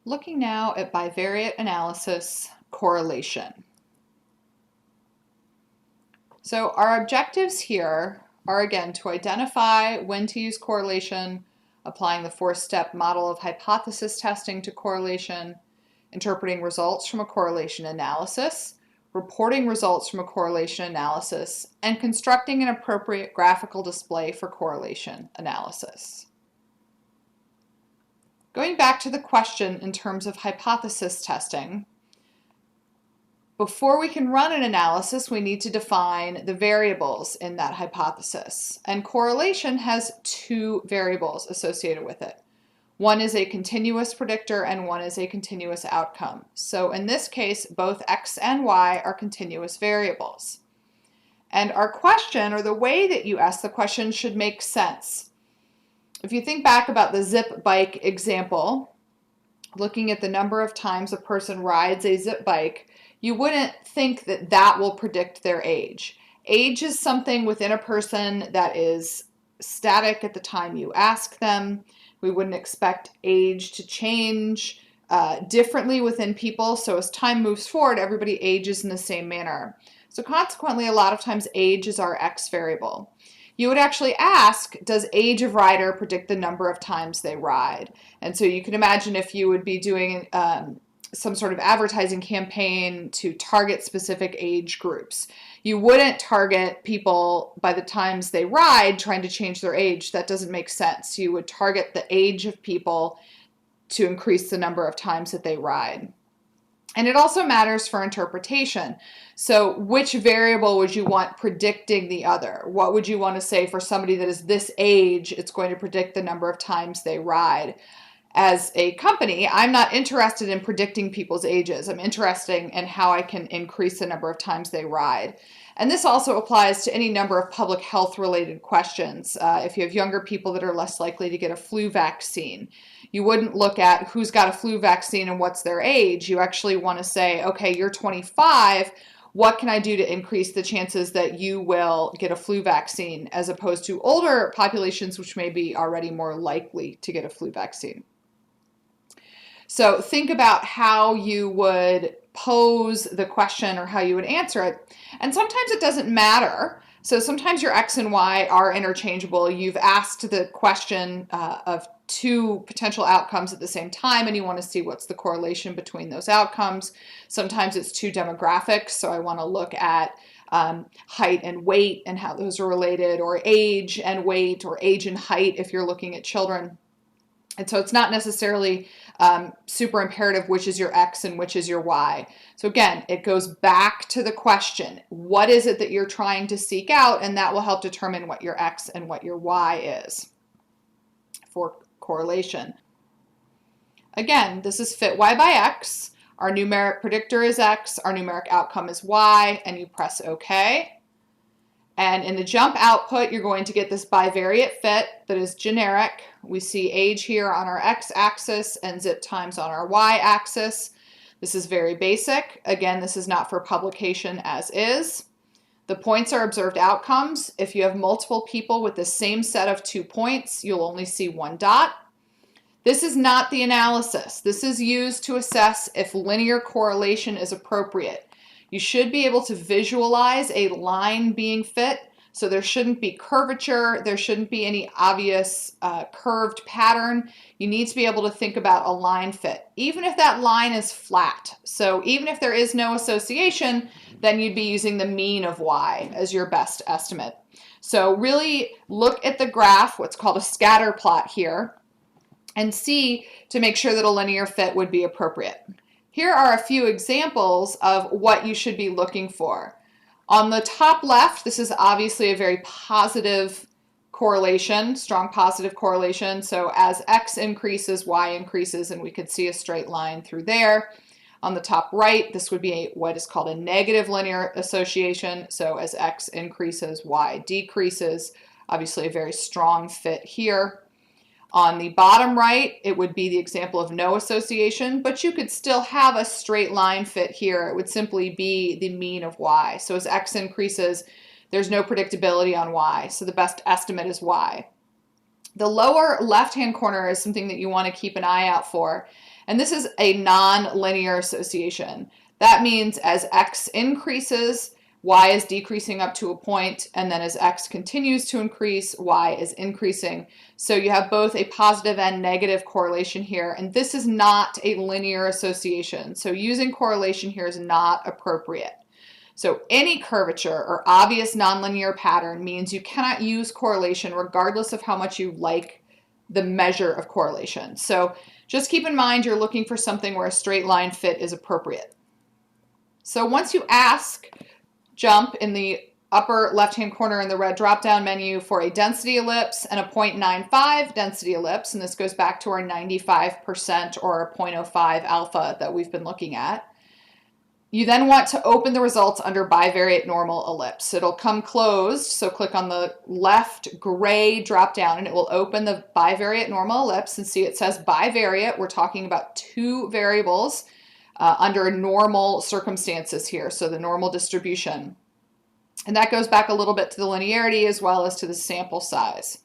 Looking now at bivariate analysis correlation. So our objectives here are again to identify when to use correlation, applying the 4-step model of hypothesis testing to correlation, interpreting results from a correlation analysis, reporting results from a correlation analysis, and constructing an appropriate graphical display for correlation analysis. Going back to the question in terms of hypothesis testing, before we can run an analysis, we need to define the variables in that hypothesis. And correlation has 2 variables associated with it. One is a continuous predictor and one is a continuous outcome. So in this case, both X and Y are continuous variables. And our question, or the way that you ask the question, should make sense. If you think back about the zip bike example, looking at the number of times a person rides a zip bike, you wouldn't think that that will predict their age. Age is something within a person that is static at the time you ask them. We wouldn't expect age to change differently within people. So as time moves forward, everybody ages in the same manner. So consequently, a lot of times age is our X variable. You would actually ask, does age of rider predict the number of times they ride? And so you can imagine if you would be doing some sort of advertising campaign to target specific age groups. You wouldn't target people by the times they ride trying to change their age. That doesn't make sense. You would target the age of people to increase the number of times that they ride. And it also matters for interpretation. So which variable would you want predicting the other? What would you want to say for somebody that is this age, it's going to predict the number of times they ride? As a company, I'm not interested in predicting people's ages. I'm interested in how I can increase the number of times they ride. And this also applies to any number of public health related questions. If you have younger people that are less likely to get a flu vaccine, you wouldn't look at who's got a flu vaccine and what's their age. You actually want to say, okay, you're 25. What can I do to increase the chances that you will get a flu vaccine, as opposed to older populations, which may be already more likely to get a flu vaccine. So think about how you would pose the question or how you would answer it. And sometimes it doesn't matter. So sometimes your X and Y are interchangeable. You've asked the question of 2 potential outcomes at the same time, and you want to see what's the correlation between those outcomes. Sometimes it's 2 demographics. So I want to look at height and weight and how those are related, or age and weight, or age and height if you're looking at children. And so it's not necessarily super imperative which is your X and which is your Y. So again, it goes back to the question. What is it that you're trying to seek out? And that will help determine what your X and what your Y is for correlation. Again, this is fit Y by X. Our numeric predictor is X. Our numeric outcome is Y. And you press OK. And in the jump output, you're going to get this bivariate fit that is generic. We see age here on our x-axis and zip times on our y-axis. This is very basic. Again, this is not for publication as is. The points are observed outcomes. If you have multiple people with the same set of 2 points, you'll only see 1 dot. This is not the analysis. This is used to assess if linear correlation is appropriate. You should be able to visualize a line being fit, so there shouldn't be curvature, there shouldn't be any obvious curved pattern. You need to be able to think about a line fit, even if that line is flat. So even if there is no association, then you'd be using the mean of y as your best estimate. So really look at the graph, what's called a scatter plot here, and see to make sure that a linear fit would be appropriate. Here are a few examples of what you should be looking for. On the top left, this is obviously a very positive correlation, strong positive correlation. So as X increases, Y increases, and we could see a straight line through there. On the top right, this would be what is called a negative linear association. So as X increases, Y decreases. Obviously a very strong fit here. On the bottom right, it would be the example of no association, but you could still have a straight line fit here. It would simply be the mean of y. So as X increases, there's no predictability on y, so the best estimate is y. The lower left-hand corner is something that you want to keep an eye out for, And this is a non-linear association. That means as x increases, y is decreasing up to a point, and then as x continues to increase, y is increasing. So you have both a positive and negative correlation here, and this is not a linear association. So using correlation here is not appropriate. So any curvature or obvious nonlinear pattern means you cannot use correlation regardless of how much you like the measure of correlation. So just keep in mind you're looking for something where a straight line fit is appropriate. So once you ask JUMP in the upper left-hand corner in the red drop-down menu for a density ellipse and a 0.95 density ellipse, and this goes back to our 95% or a 0.05 alpha that we've been looking at, you then want to open the results under bivariate normal ellipse. It'll come closed, so click on the left gray drop-down and it will open the bivariate normal ellipse, and see it says bivariate. We're talking about two variables under normal circumstances here, so the normal distribution. And that goes back a little bit to the linearity as well as to the sample size.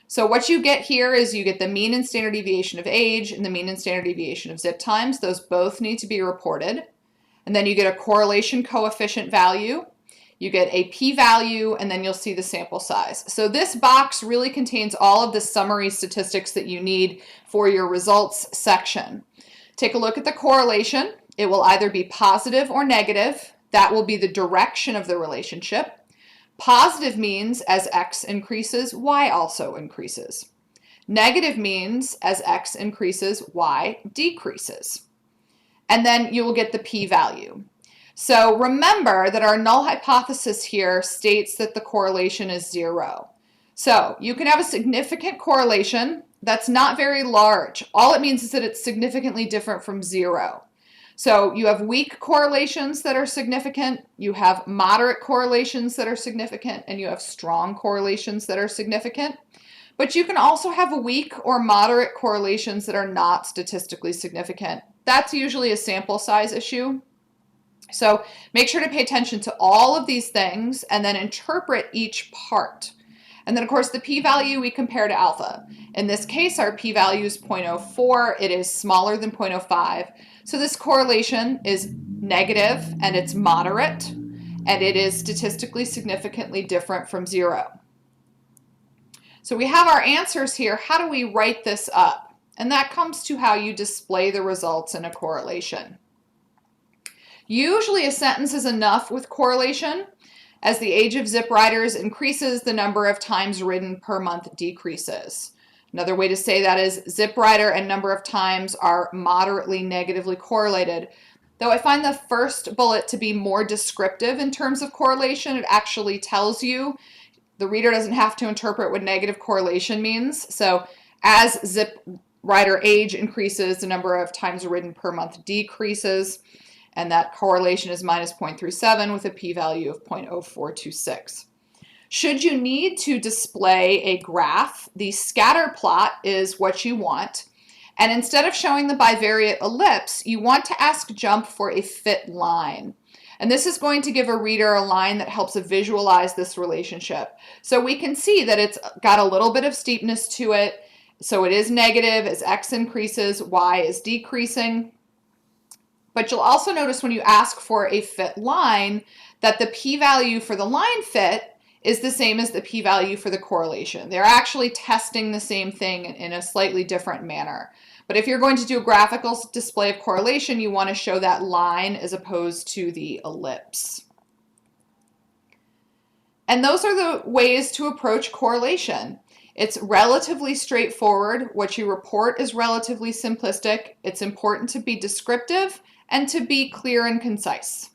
So what you get here is you get the mean and standard deviation of age and the mean and standard deviation of zip times. Those both need to be reported. And then you get a correlation coefficient value. You get a p-value, and then you'll see the sample size. So this box really contains all of the summary statistics that you need for your results section. Take a look at the correlation. It will either be positive or negative. That will be the direction of the relationship. Positive means as x increases, y also increases. Negative means as x increases, y decreases. And then you will get the p-value. So remember that our null hypothesis here states that the correlation is 0. So you can have a significant correlation that's not very large. All it means is that it's significantly different from 0. So you have weak correlations that are significant, you have moderate correlations that are significant, and you have strong correlations that are significant. But you can also have weak or moderate correlations that are not statistically significant. That's usually a sample size issue. So make sure to pay attention to all of these things and then interpret each part. And then of course the p-value we compare to alpha. In this case our p-value is 0.04. It is smaller than 0.05. So this correlation is negative and it's moderate and it is statistically significantly different from 0. So we have our answers here. How do we write this up? And that comes to how you display the results in a correlation. Usually a sentence is enough with correlation. As the age of zip riders increases, the number of times ridden per month decreases. Another way to say that is zip rider and number of times are moderately negatively correlated. Though I find the first bullet to be more descriptive in terms of correlation, it actually tells you. The reader doesn't have to interpret what negative correlation means. So as zip rider age increases, the number of times ridden per month decreases. And that correlation is minus 0.37 with a p-value of 0.0426. Should you need to display a graph, the scatter plot is what you want. And instead of showing the bivariate ellipse, you want to ask JUMP for a fit line. And this is going to give a reader a line that helps visualize this relationship. So we can see that it's got a little bit of steepness to it. So it is negative as x increases, y is decreasing. But you'll also notice when you ask for a fit line that the p-value for the line fit is the same as the p-value for the correlation. They're actually testing the same thing in a slightly different manner. But if you're going to do a graphical display of correlation, you want to show that line as opposed to the ellipse. And those are the ways to approach correlation. It's relatively straightforward. What you report is relatively simplistic. It's important to be descriptive and to be clear and concise.